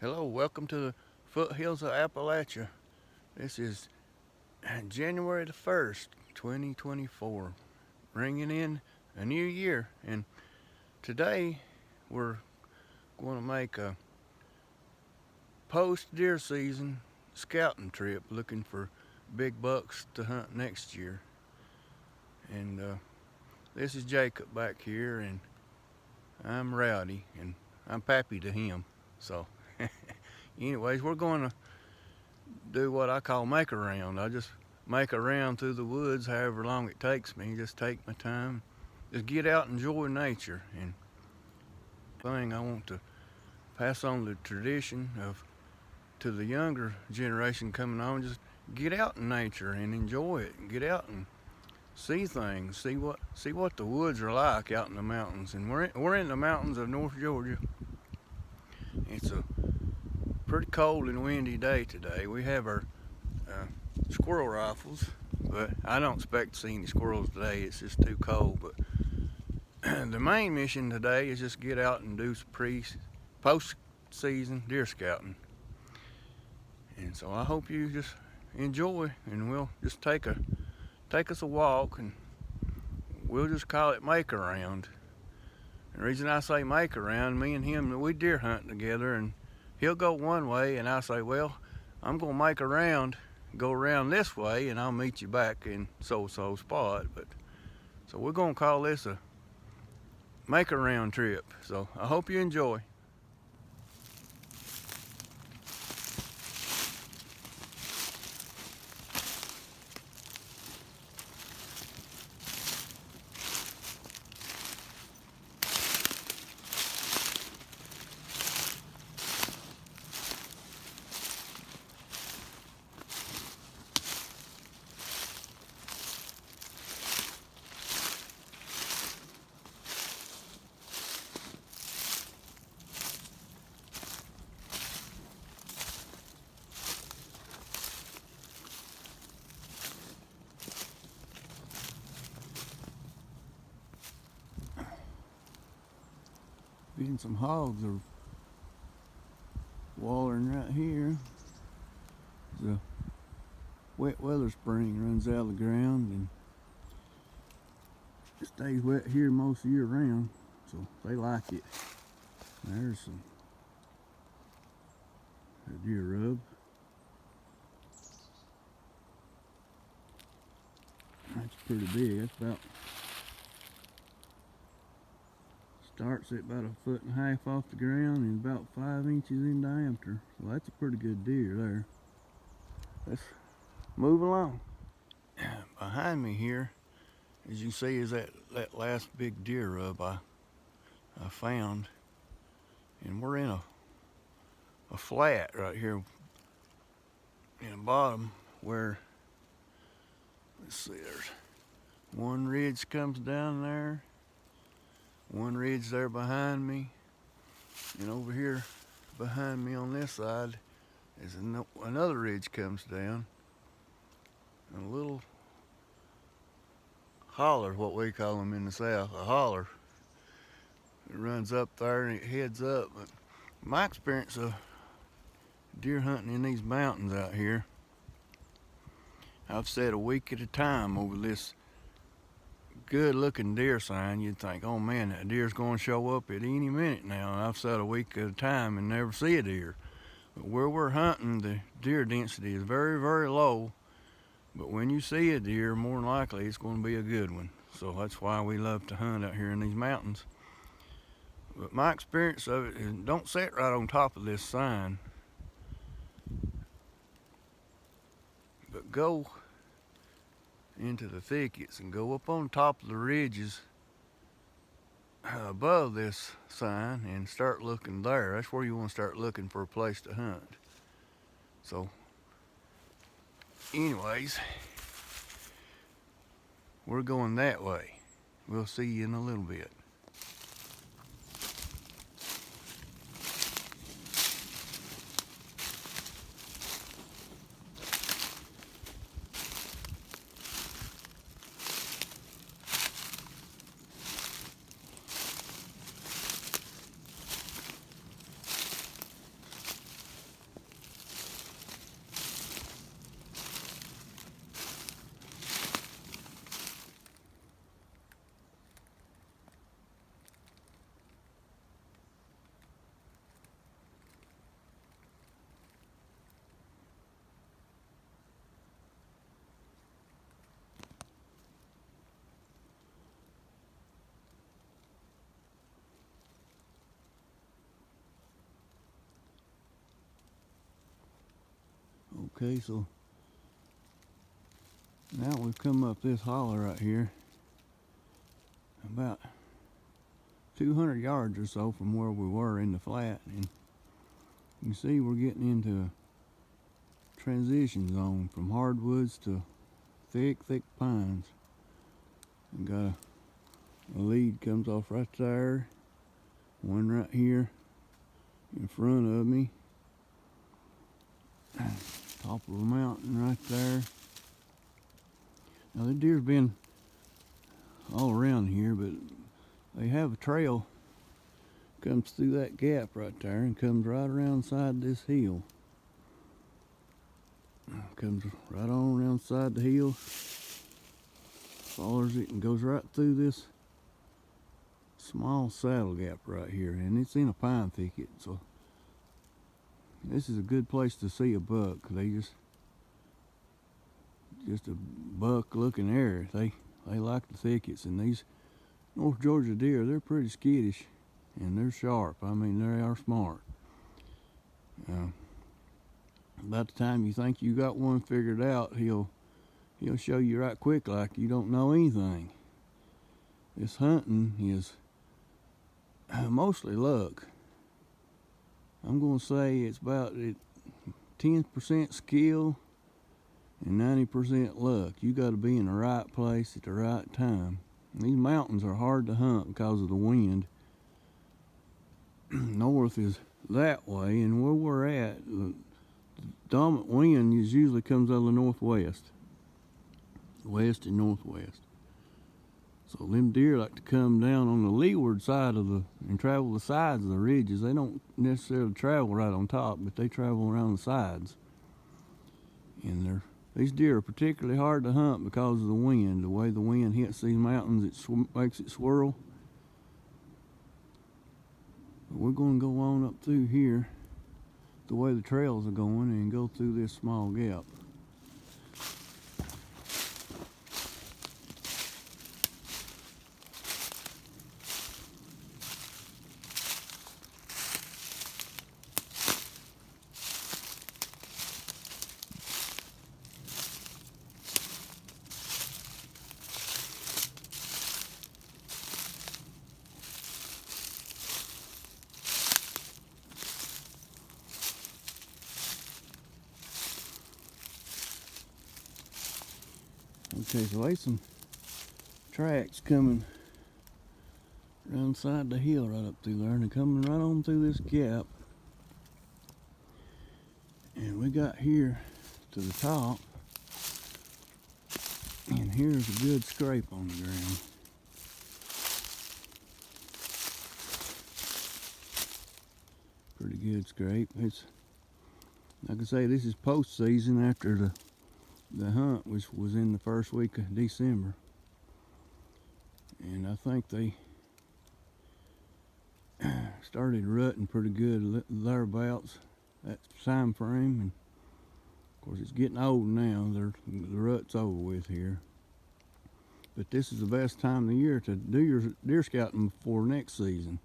Hello, welcome to the foothills of Appalachia. This is January the 1st, 2024, bringing in a new year. And today we're going to make a post deer season scouting trip looking for big bucks to hunt next year. And this is Jacob back here, and I'm Rowdy, and I'm Pappy to him. So, anyways, we're going to do what I call make a round. I just make a round through the woods however long it takes me. Just take my time. Just get out and enjoy nature. And thing I want to pass on the tradition of to the younger generation coming on, just get out in nature and enjoy it. Get out and see things. See what the woods are like out in the mountains. And we're in the mountains of North Georgia. It's a pretty cold and windy day today. We have our squirrel rifles, but I don't expect to see any squirrels today. It's just too cold. But the main mission today is just get out and do some post-season deer scouting. And so I hope you just enjoy, and we'll just take us a walk, and we'll just call it make around. The reason I say make around, me and him, we deer hunt together, and he'll go one way, and I say, well, I'm gonna make a round, go around this way, and I'll meet you back in so-so spot. But so we're gonna call this a make a round trip. So I hope you enjoy. Being some hogs are wallering right here. The wet weather spring runs out of the ground and it stays wet here most year round, so they like it. There's a deer rub. That's pretty big. That's about starts at about 1.5 feet off the ground and about 5 inches in diameter. So that's a pretty good deer there. Let's move along. Behind me here, as you see, is that last big deer rub I found. And we're in a flat right here in the bottom where, let's see, there's one ridge comes down there. One ridge there behind me, and over here behind me on this side is another ridge comes down. And a little holler, what we call them in the south, a holler. It runs up there and it heads up. But my experience of deer hunting in these mountains out here, I've sat a week at a time over this good looking deer sign. You'd think, oh man, that deer's going to show up at any minute now. And I've sat a week at a time and never see a deer. But where we're hunting, the deer density is very, very low. But when you see a deer, more than likely it's going to be a good one. So that's why we love to hunt out here in these mountains. But my experience of it is, don't sit right on top of this sign, but go into the thickets and go up on top of the ridges above this sign and start looking there. That's where you want to start looking for a place to hunt. So anyways, we're going that way. We'll see you in a little bit. Okay, so now we've come up this hollow right here, about 200 yards or so from where we were in the flat, and you can see we're getting into a transition zone from hardwoods to thick pines. And got a lead comes off right there, one right here in front of me, top of the mountain right there. Now the deer's been all around here, but they have a trail comes through that gap right there and comes right around side this hill. Comes right on around side the hill, follows it and goes right through this small saddle gap right here, and it's in a pine thicket, so this is a good place to see a buck. They just a buck looking area. They like the thickets, and these North Georgia deer, they're pretty skittish and they're sharp. I mean, they are smart. About the time you think you got one figured out, he'll show you right quick like you don't know anything. This hunting is mostly luck. I'm going to say it's about 10% skill and 90% luck. You got to be in the right place at the right time. These mountains are hard to hunt because of the wind. North is that way, and where we're at, the dominant wind usually comes out of the northwest, west and northwest. So them deer like to come down on the leeward side of and travel the sides of the ridges. They don't necessarily travel right on top, but they travel around the sides. And these deer are particularly hard to hunt because of the wind. The way the wind hits these mountains, it makes it swirl. But we're going to go on up through here the way the trails are going and go through this small gap. Okay, so there's some tracks coming around side the hill right up through there, and they're coming right on through this gap. And we got here to the top, and here's a good scrape on the ground. Pretty good scrape. It's, like I say, this is post season after the hunt, which was in the first week of December. And I think they started rutting pretty good thereabouts that time frame. And of course it's getting old now. The rut's over with here. But this is the best time of the year to do your deer scouting before next season.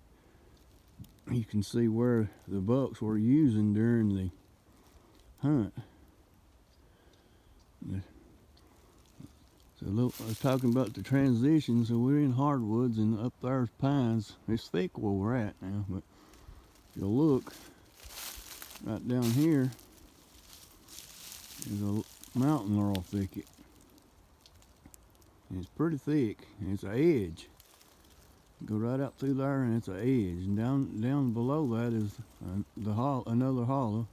You can see where the bucks were using during the hunt. So look, I was talking about the transition. So we're in hardwoods, and up there's pines. It's thick where we're at now, but if you'll look right down here, there's a mountain laurel thicket. And it's pretty thick, and it's an edge. Go right out through there, and it's an edge. And down below that is another hollow.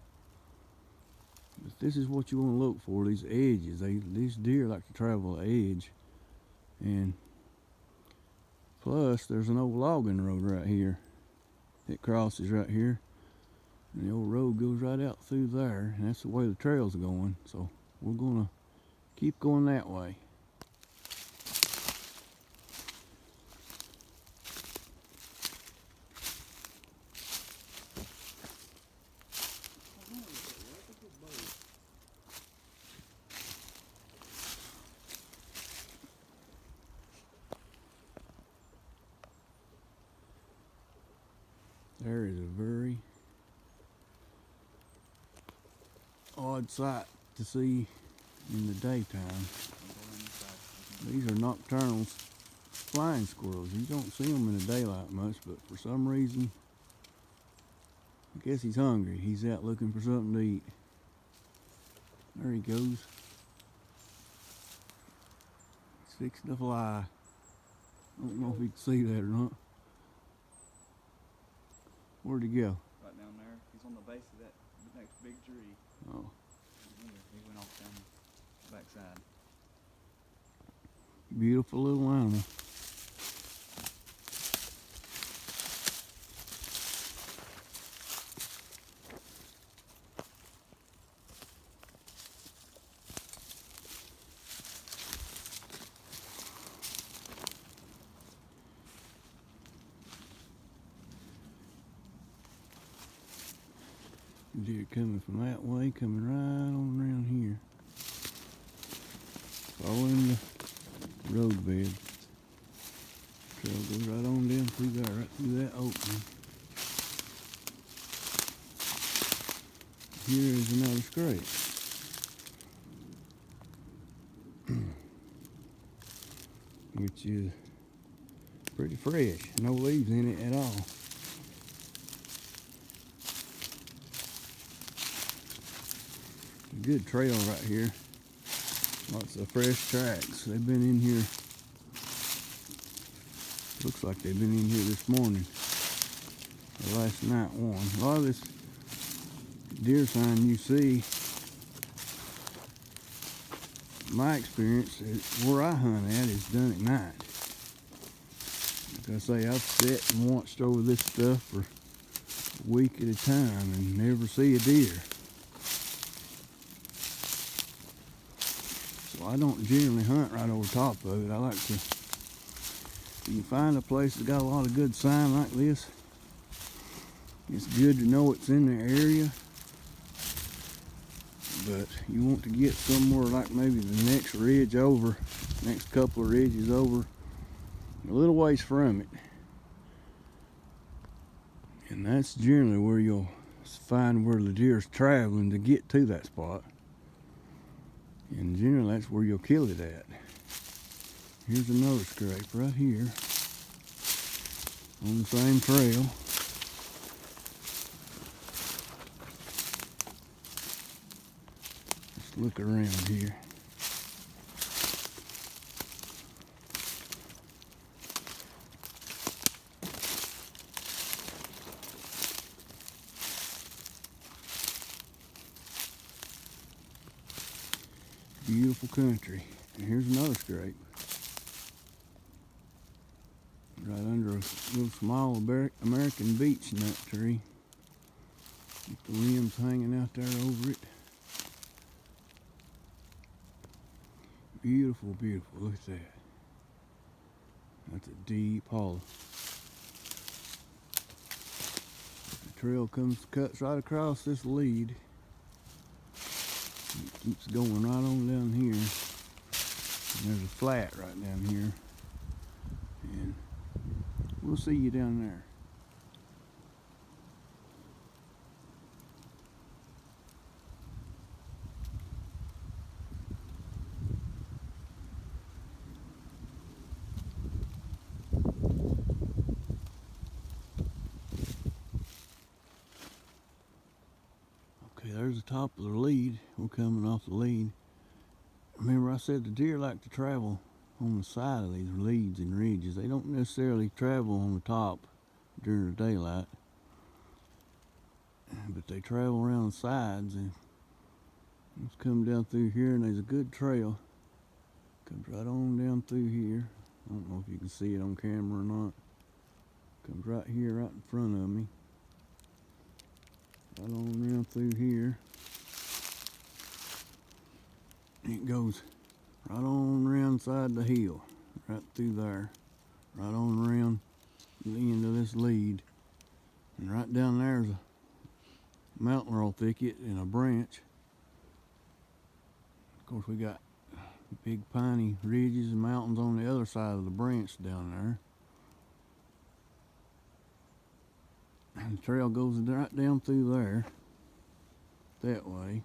But this is what you want to look for, these edges. These deer like to travel an edge. And plus, there's an old logging road right here. It crosses right here. And the old road goes right out through there. And that's the way the trail's going. So we're going to keep going that way. There is a very odd sight to see in the daytime. These are nocturnal flying squirrels. You don't see them in the daylight much, but for some reason, I guess he's hungry. He's out looking for something to eat. There he goes. He's fixing to fly. I don't know if he can see that or not. Where'd he go? Right down there. He's on the base of that next big tree. Oh. He went off down the backside. Beautiful little animal. Deer coming from that way, coming right on around here. Following the road bed. Trail goes right on down through there, right through that opening. Here is another scrape. Which is pretty fresh. No leaves in it at all. Good trail right here. Lots of fresh tracks. They've been in here. Looks like they've been in here this morning. Or last night one. A lot of this deer sign you see, my experience, where I hunt at is done at night. Like I say, I've sat and watched over this stuff for a week at a time and never see a deer. I don't generally hunt right over top of it. I like to, if you find a place that's got a lot of good sign like this, it's good to know it's in the area. But you want to get somewhere like maybe the next ridge over, next couple of ridges over, a little ways from it. And that's generally where you'll find where the deer's traveling to get to that spot. And generally that's where you'll kill it at. Here's another scrape right here on the same trail. Let's look around here. Beautiful country. And here's another scrape. Right under a little small American beech nut tree. With the limbs hanging out there over it. Beautiful, beautiful. Look at that. That's a deep hollow. The trail cuts right across this lead. It keeps going right on down here. And there's a flat right down here. And we'll see you down there. Okay, there's the top of the lead. We're coming off the lead. Remember I said the deer like to travel on the side of these leads and ridges. They don't necessarily travel on the top during the daylight, but they travel around the sides. And let's come down through here, and there's a good trail. Comes right on down through here. I don't know if you can see it on camera or not. Comes right here, right in front of me. Right on down through here. It goes right on around side the hill, right through there, right on around the end of this lead. And right down there's a mountain laurel thicket and a branch. Of course, we got big piney ridges and mountains on the other side of the branch down there. And the trail goes right down through there, that way.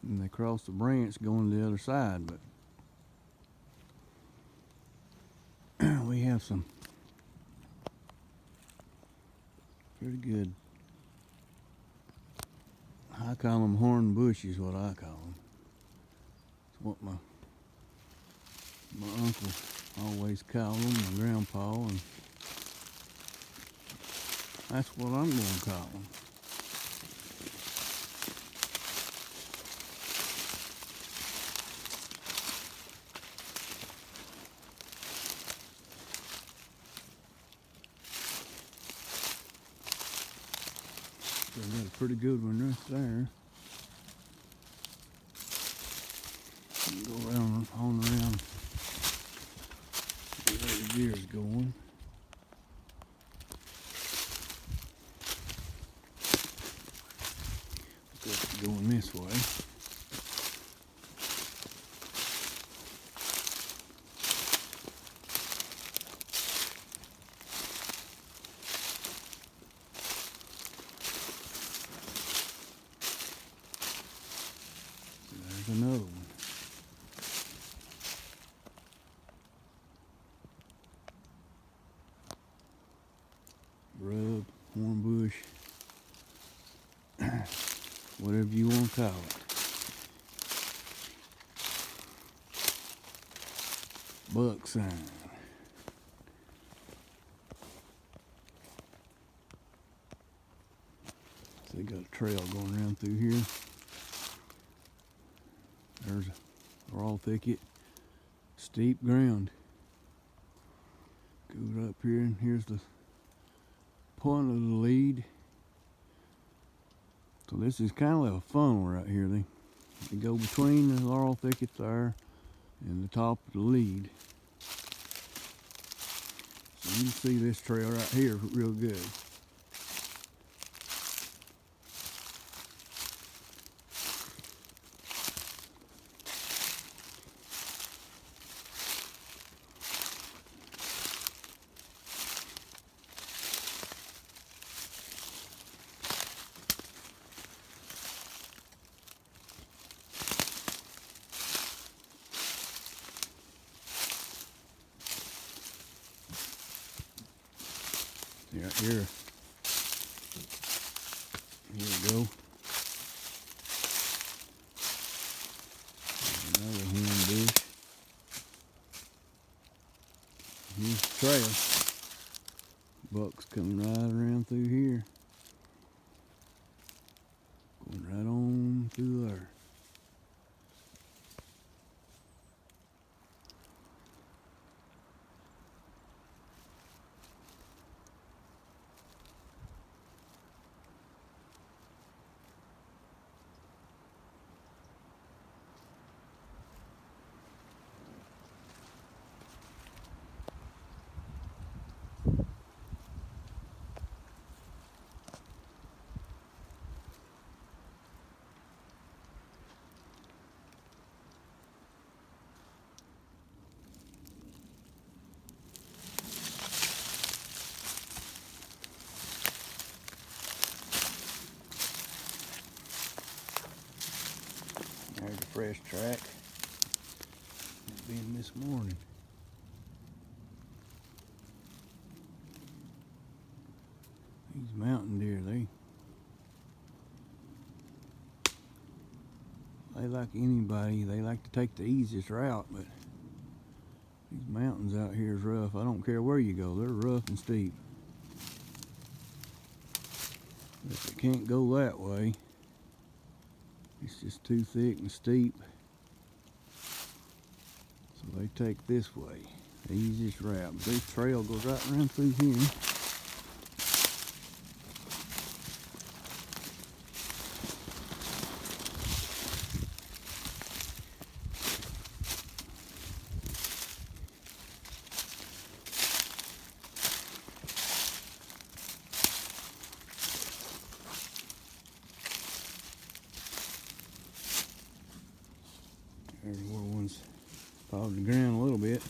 And they cross the branch going to the other side, but we have some pretty good, I call them horn bushes, what I call them. It's what my uncle always called them, my grandpa, and that's what I'm going to call them. So I got a pretty good one right there. Go around on around. See where the gear's going. It's going this way. There's another one. Rub, horn bush, whatever you want to call it. Buck sign. So they got a trail going around through here. There's a raw thicket, steep ground. Goes up here, and here's the point of the lead. So this is kind of like a funnel right here. They go between the laurel thicket there and the top of the lead. So you can see this trail right here real good. Right here. Here we go. Another horn bush. Here's the trail. Bucks coming right around through here. Going right on through there. There's a fresh track. It's been this morning. These mountain deer, they like anybody, they like to take the easiest route, but these mountains out here is rough. I don't care where you go, they're rough and steep. If they can't go that way, it's just too thick and steep. So they take this way, the easiest route. But this trail goes right around through here. There's where one's followed the ground a little bit.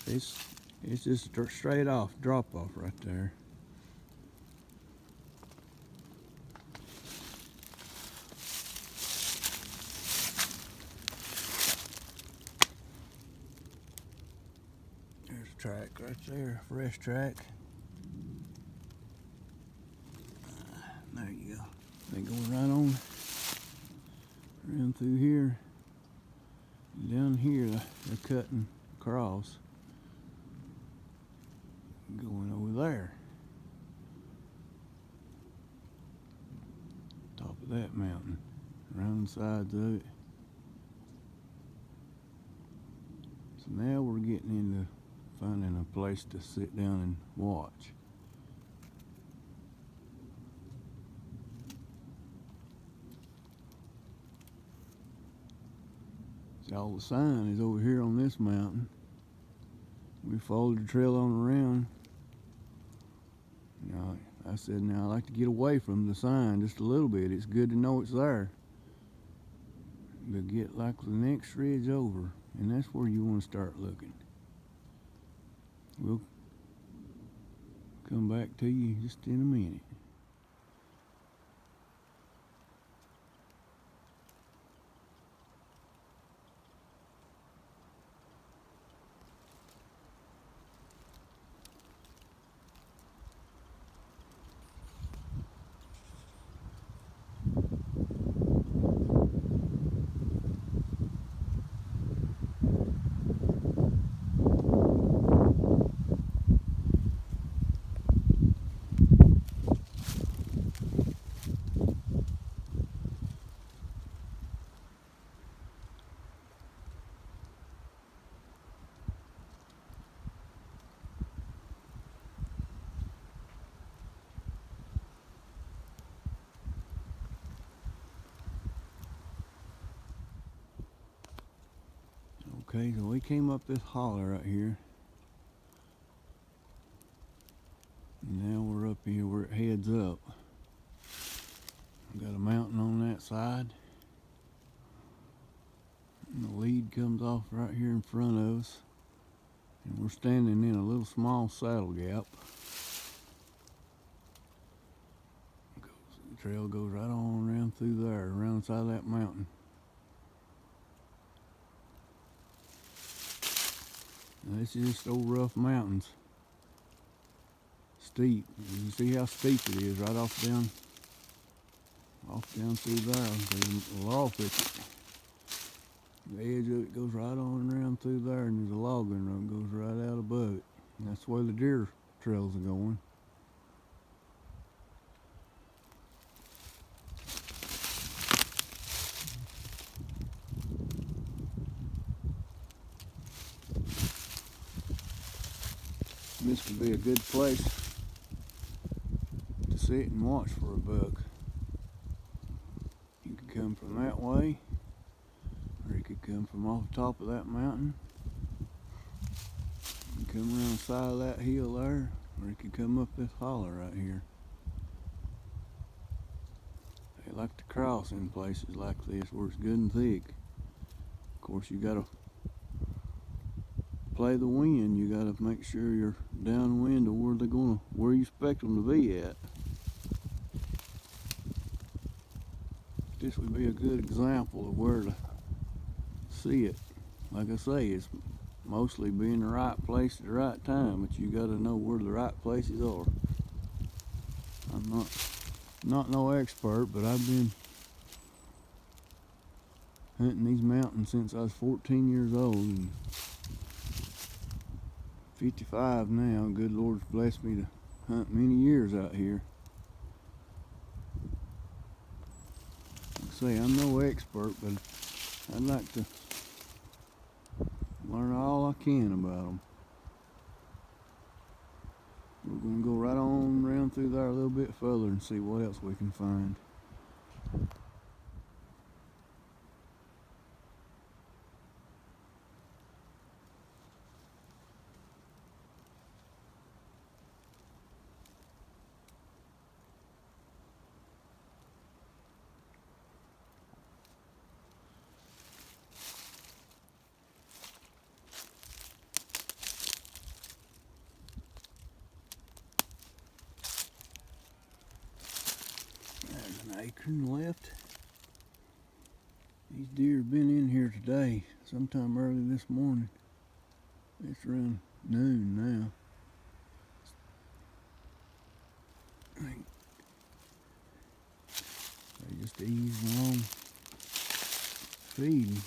It's just straight off, drop off right there. there, fresh track. There you go. They go right on around through here. Down here, they're cutting across, going over there. Top of that mountain, around the sides of it. So now we're getting into finding a place to sit down and watch. See, all the sign is over here on this mountain. We followed the trail on around. Now, I said, now I like to get away from the sign just a little bit. It's good to know it's there. But get like the next ridge over, and that's where you want to start looking. We'll come back to you just in a minute. Okay, so we came up this holler right here. And now we're up here where it heads up. We've got a mountain on that side. And the lead comes off right here in front of us. And we're standing in a little small saddle gap. The trail goes right on around through there, around the side of that mountain. Now, this is just old rough mountains. Steep. You see how steep it is right off down through there. There's a log thicket. The edge of it goes right on around through there, and there's a logging road goes right out above it. And that's where the deer trails are going. This would be a good place to sit and watch for a buck. You could come from that way, or you could come from off the top of that mountain, and come around the side of that hill there, or you could come up this holler right here. They like to cross in places like this where it's good and thick. Of course, you gotta play the wind. You gotta make sure you're downwind of where you expect them to be at. This would be a good example of where to see it. Like I say, it's mostly be in the right place at the right time, but you gotta know where the right places are. I'm not no expert, but I've been hunting these mountains since I was 14 years old. And 55 now. Good Lord's blessed me to hunt many years out here. Like I say, I'm no expert, but I'd like to learn all I can about them. We're going to go right on around through there a little bit further and see what else we can find. Acorn left. These deer have been in here today, sometime early this morning. It's around noon now. ease along feeding.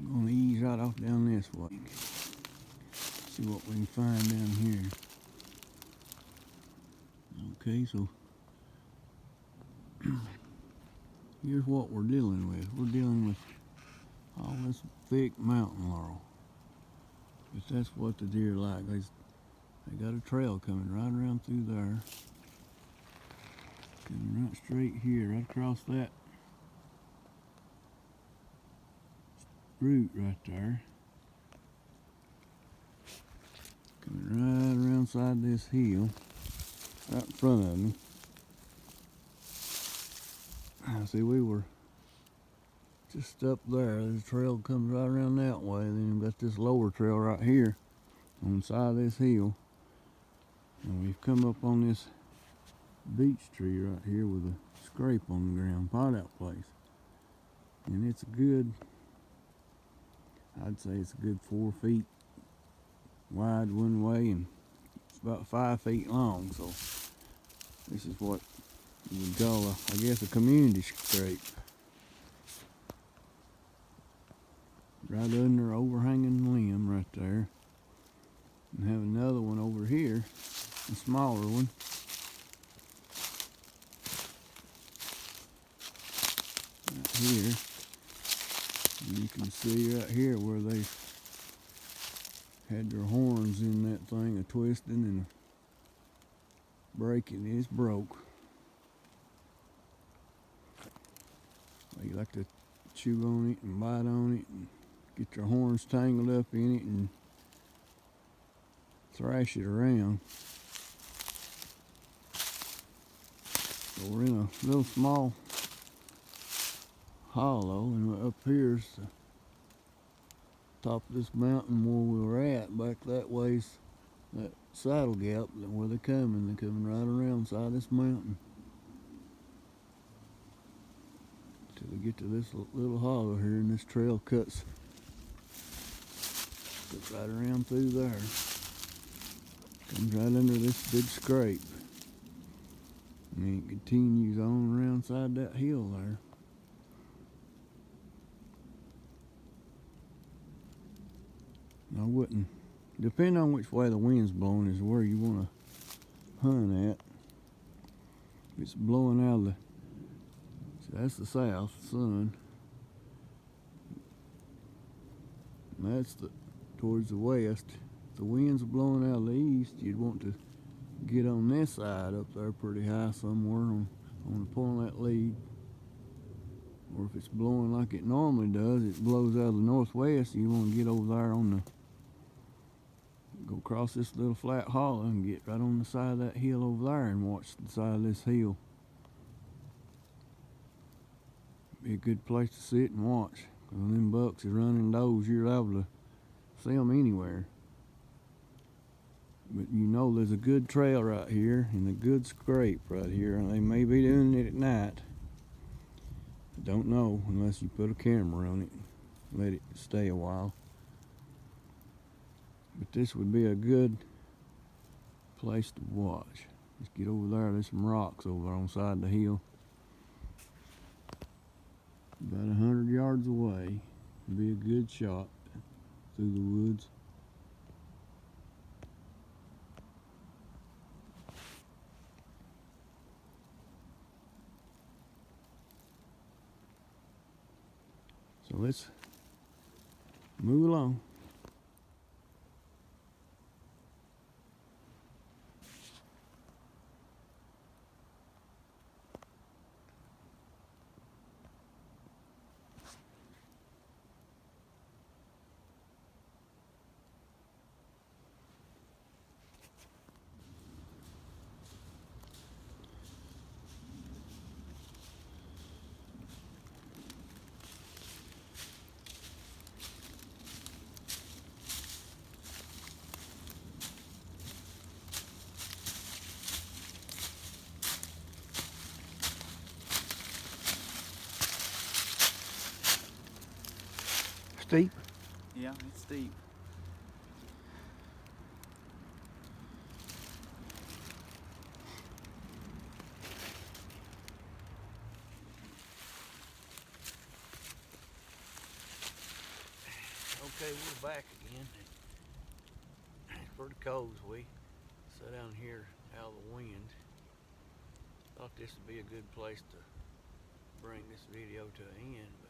I'm gonna ease right off down this way. See what we can find down here. Okay, so here's what we're dealing with. We're dealing with all this thick mountain laurel. But that's what the deer like. They got a trail coming right around through there. Coming right straight here, right across that root right there. Coming right around side this hill, right in front of me. See, we were just up there. There's a trail comes right around that way. Then we've got this lower trail right here on the side of this hill. And we've come up on this beech tree right here with a scrape on the ground, pot out place. And it's a good, I'd say it's a good 4 feet wide one way and it's about 5 feet long. So this is what you would call, I guess, a community scrape. Right under overhanging limb right there. And have another one over here, a smaller one. Right here. And you can see right here where they had their horns in that thing, a twisting and a breaking. It's broke. They like to chew on it and bite on it and get their horns tangled up in it and thrash it around. So we're in a little small hollow, and up here's the top of this mountain where we were at. Back that way's that saddle gap where they're coming. They're coming right around side this mountain till they get to this little hollow here, and this trail cuts right around through there. Comes right under this big scrape. And it continues on around side that hill there. I wouldn't, depending on which way the wind's blowing is where you want to hunt at. If it's blowing out of the, so that's the south, sun. And that's towards the west. If the wind's blowing out of the east, you'd want to get on this side up there pretty high somewhere on the point of that lead. Or if it's blowing like it normally does, it blows out of the northwest, you want to get over there on the, go across this little flat hollow and get right on the side of that hill over there and watch the side of this hill. Be a good place to sit and watch. Because when them bucks are running those, you're able to see them anywhere. But you know there's a good trail right here and a good scrape right here. And they may be doing it at night. I don't know unless you put a camera on it and let it stay a while. But this would be a good place to watch. Just get over there. There's some rocks over there on the side of the hill. About 100 yards away. Be a good shot through the woods. So let's move along. steep? Yeah, it's steep. Okay, we're back again. It's pretty cold, so we sat down here out of the wind. Thought this would be a good place to bring this video to an end, but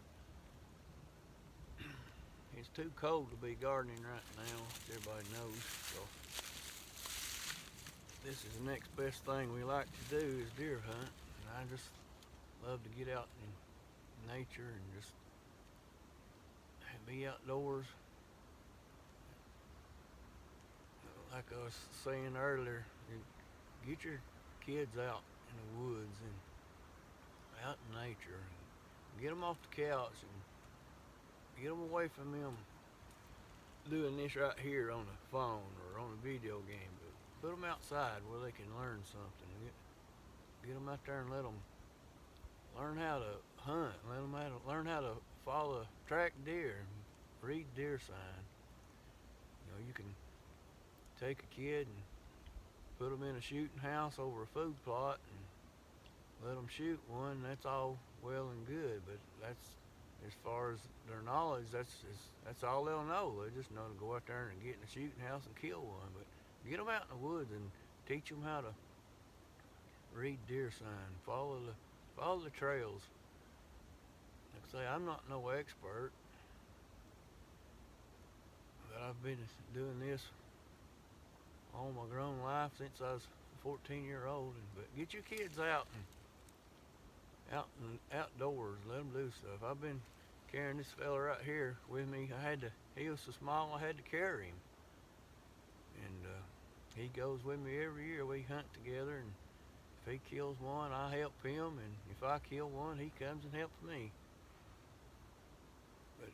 it's too cold to be gardening right now, as everybody knows. So this is the next best thing we like to do is deer hunt. And I just love to get out in nature and just be outdoors. Like I was saying earlier, get your kids out in the woods and out in nature. And get them off the couch and get them away from them doing this right here on the phone or on a video game. But put them outside where they can learn something. Get them out there and let them learn how to hunt. Let them learn how to follow, track deer, and read deer sign. You know, you can take a kid and put them in a shooting house over a food plot and let them shoot one. That's all well and good, but that's as far as their knowledge. That's all they'll know. They just know to go out there and get in a shooting house and kill one. But get them out in the woods and teach them how to read deer sign, follow the trails. Like I say, I'm not no expert, but I've been doing this all my grown life since I was 14-year-old. But get your kids out and outdoors, let them do stuff. I've been carrying this fella right here with me. He was so small I had to carry him, and he goes with me every year. We hunt together, and if he kills one, I help him, and if I kill one, he comes and helps me. But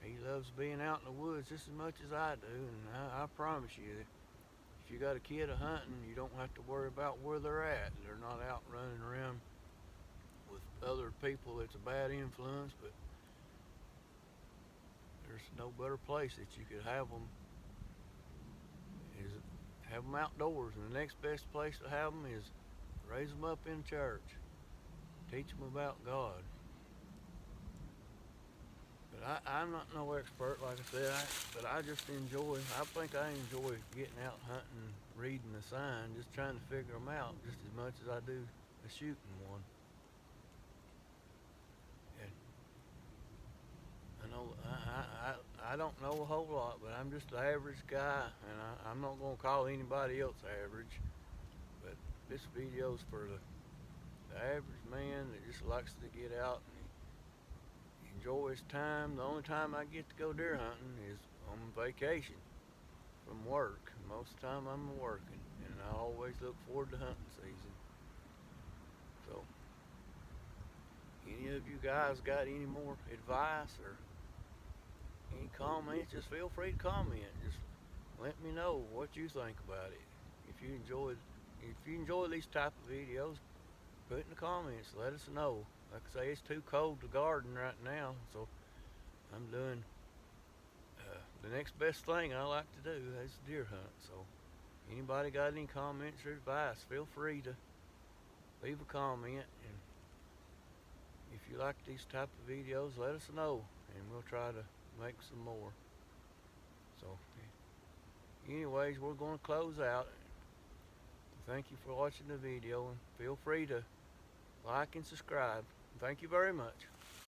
he loves being out in the woods just as much as I do, and I promise you, if you got a kid a hunting, you don't have to worry about where they're at. They're not out running around with other people that's a bad influence, but there's no better place that you could have them is have them outdoors. And the next best place to have them is raise them up in church, teach them about God. But I'm not no expert, like I said, but I just enjoy, I think I enjoy getting out hunting, reading the sign, just trying to figure them out just as much as I do shooting one. And I know I don't know a whole lot, but I'm just the average guy, and I'm not going to call anybody else average. But this video's for the average man that just likes to get out and enjoy his time. The only time I get to go deer hunting is on vacation from work. Most of the time I'm working, and I always look forward to hunting season. So, any of you guys got any more advice or any comments, just feel free to comment. Just let me know what you think about it. If you enjoy these type of videos, put in the comments, let us know. Like I say, it's too cold to garden right now, so I'm doing the next best thing I like to do is deer hunt. So anybody got any comments or advice, feel free to leave a comment, and if you like these type of videos, let us know and we'll try to make some more. So anyways, we're going to close out. Thank you for watching the video, and feel free to like and subscribe. Thank you very much.